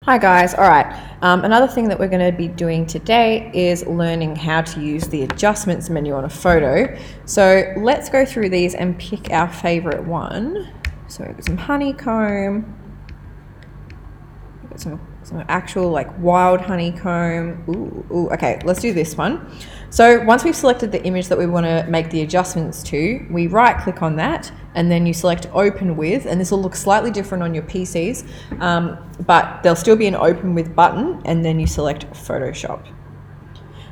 Hi guys, alright, another thing that we're going to be doing today is learning how to use the adjustments menu on a photo. So let's go through these and pick our favourite one. So we've got some honeycomb, we've got some actual like wild honeycomb. Ooh, okay, let's do this one. So once we've selected the image that we want to make the adjustments to, we right click on that and then you select open with, and this will look slightly different on your PCs, but there'll still be an open with button, and then you select Photoshop.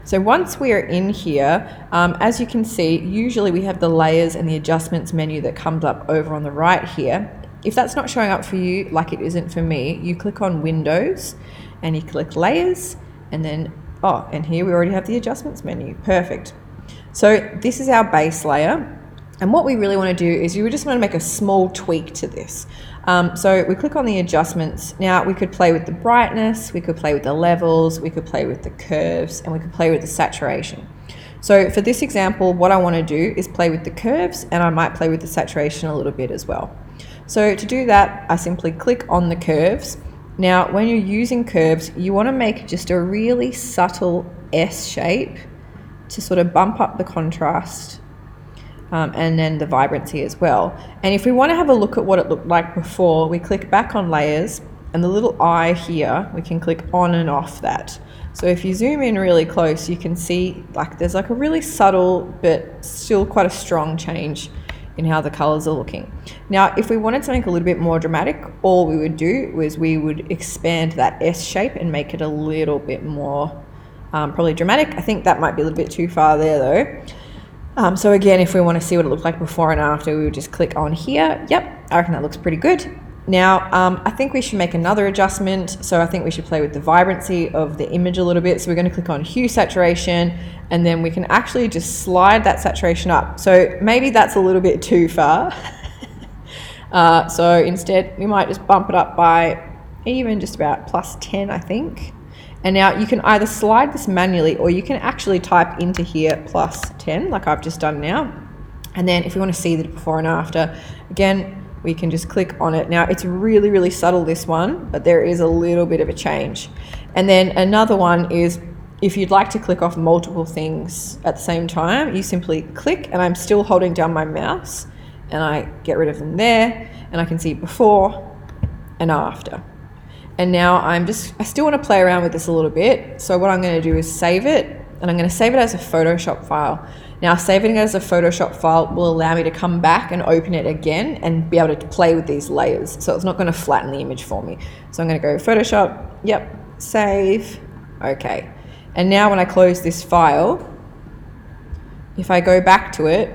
So once we are in here, as you can see, usually we have the layers and the adjustments menu that comes up over on the right here. If that's not showing up for you, like it isn't for me, you click on Windows and you click Layers, and then, oh, and here we already have the adjustments menu. Perfect. So this is our base layer. And what we really want to do is you just want to make a small tweak to this. So we click on the adjustments. Now we could play with the brightness, we could play with the levels, we could play with the curves, and we could play with the saturation. So for this example, what I want to do is play with the curves, and I might play with the saturation a little bit as well. So to do that, I simply click on the curves. Now when you're using curves, you want to make just a really subtle S shape to sort of bump up the contrast. And then the vibrancy as well. And if we want to have a look at what it looked like before, we click back on layers, and the little eye here, we can click on and off that. So if you zoom in really close, you can see like there's like a really subtle but still quite a strong change in how the colors are looking. Now if we wanted something a little bit more dramatic, all we would do was we would expand that S shape and make it a little bit more probably dramatic. I think that might be a little bit too far there though. So again, if we want to see what it looked like before and after, we would just click on here. Yep, I reckon that looks pretty good. Now, I think we should make another adjustment. So I think we should play with the vibrancy of the image a little bit. So we're going to click on hue saturation, and then we can actually just slide that saturation up. So maybe that's a little bit too far. So instead, we might just bump it up by even just about +10, I think. And now you can either slide this manually, or you can actually type into here +10 like I've just done now. And then if we want to see the before and after, again, we can just click on it. Now it's really, really subtle, this one, but there is a little bit of a change. And then another one is if you'd like to click off multiple things at the same time, you simply click, and I'm still holding down my mouse, and I get rid of them there, and I can see before and after. And now I still want to play around with this a little bit. So what I'm going to do is save it, and I'm going to save it as a Photoshop file. Now saving it as a Photoshop file will allow me to come back and open it again and be able to play with these layers. So it's not going to flatten the image for me. So I'm going to go Photoshop, yep, save, okay. And now when I close this file, if I go back to it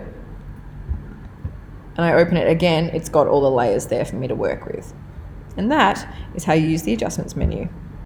and I open it again, it's got all the layers there for me to work with. And that is how you use the adjustments menu.